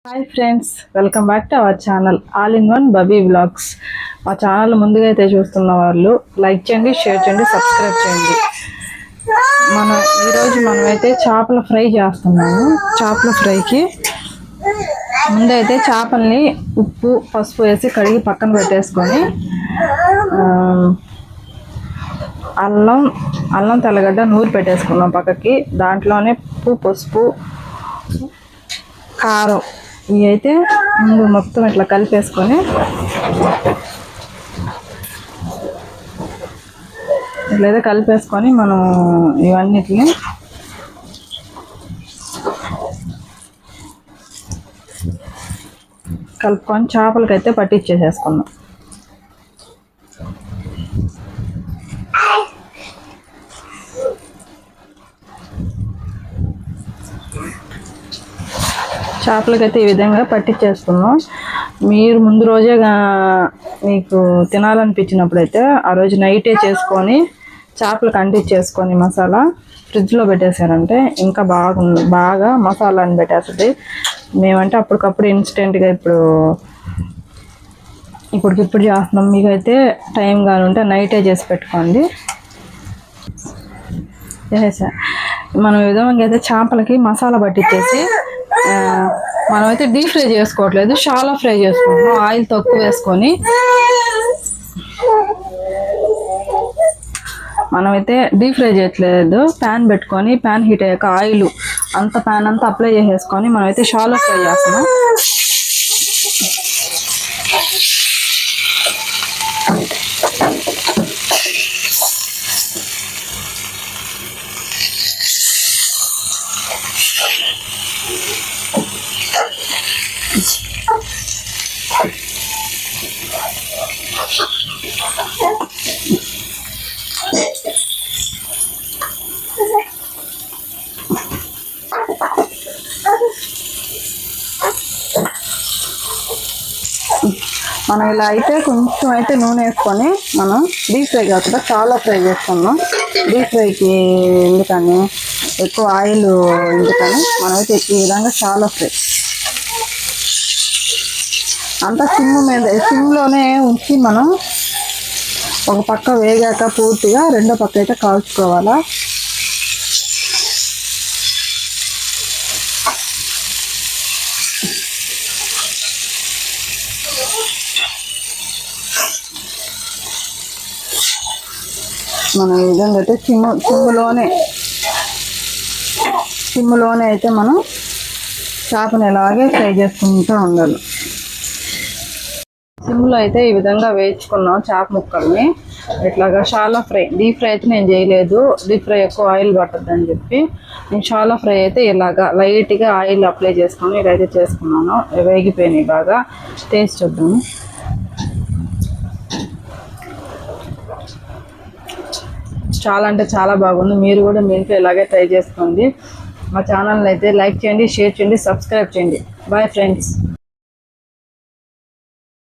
Hi friends, welcome back to our channel all in one బబీ vlogs. మా channel ముందుగా అయితే చూస్తున్న వాళ్ళు లైక్ చేయండి, షేర్ చేయండి, సబ్స్క్రైబ్ చేయండి. ఈరోజు మనమైతే చేపల ఫ్రై చేస్తున్నాము. చేపల ఫ్రైకి ముందైతే చేపల్ని ఉప్పు పసుపు వేసి కడిగి పక్కన పెట్టేసుకొని అల్లం తెల్లగడ్డ నూరి పెట్టేసుకున్నాం పక్కకి. దాంట్లోనే ఉప్పు పసుపు కారం ఇవి అయితే ముందు మొత్తం ఇట్లా కలిపేసుకొని ఇట్లయితే కలిపేసుకొని మనం ఇవన్నిటిని కలుపుకొని చేపలకైతే పట్టించేసేసుకున్నాం. చేపలకైతే ఈ విధంగా పట్టించేసుకున్నాం. మీరు ముందు రోజే మీకు తినాలనిపించినప్పుడు అయితే ఆ రోజు నైటే చేసుకొని చేపలకు అంటించేసుకొని మసాలా ఫ్రిడ్జ్లో పెట్టేశారంటే ఇంకా బాగా మసాలాని పెట్టేస్తుంది. మేమంటే అప్పటికప్పుడు ఇన్స్టెంట్గా ఇప్పటికిప్పుడు చేస్తున్నాం. మీకైతే టైం కానీ ఉంటే నైటే చేసి పెట్టుకోండి. చేసా మనం ఈ విధంగా అయితే చేపలకి మసాలా పట్టించేసి మనమైతే డీప్ ఫ్రై చేసుకోవట్లేదు, షాలో ఫ్రై చేసుకుంటున్నాం. ఆయిల్ తక్కువ వేసుకొని మనమైతే డీప్ ఫ్రై చేయట్లేదు. ప్యాన్ పెట్టుకొని ప్యాన్ హీట్ అయ్యాక ఆయిల్ ప్యాన్ అంతా అప్లై చేసేసుకొని మనమైతే షాలో ఫ్రై చేస్తున్నాం. మనం ఇలా అయితే కొంచెం అయితే నూనె వేసుకొని మనం డీప్ ఫ్రై కాకుండా చాలా ఫ్రై చేసుకున్నాం. డీప్ ఫ్రైకి ఎందుకని ఎక్కువ ఆయిల్ ఎందుకని మనమైతే ఈ విధంగా చాలా ఫ్రై అంతా సిమ్లోనే ఉంచి మనం ఒక పక్క వేగాక పూర్తిగా రెండో పక్క అయితే కాల్చుకోవాలా. మనం ఈ విధంగా అయితే సిమ్లోనే అయితే మనం చేపను ఇలాగే ఫ్రై చేసుకుంటూ ఉండాలి. సిమ్లో అయితే ఈ విధంగా వేయించుకున్నాం చేప ముక్కల్ని. ఇట్లాగా షాలో ఫ్రై, డీప్ ఫ్రై అయితే నేను చేయలేదు. డీప్ ఫ్రై ఎక్కువ ఆయిల్ పట్టద్దని చెప్పి నేను షాలో ఫ్రై అయితే ఇలాగా లైట్గా ఆయిల్ అప్లై చేసుకొని ఇదైతే చేసుకున్నాను. వేగిపోయినాయి బాగా. టేస్ట్ చూద్దాము. చాలా అంటే చాలా బాగుంది. మీరు కూడా మీ ఇంట్లో ఇలాగే ట్రై చేసుకోండి. మా ఛానల్ని అయితే లైక్ చేయండి, షేర్ చేయండి, సబ్స్క్రైబ్ చేయండి. Bye friends.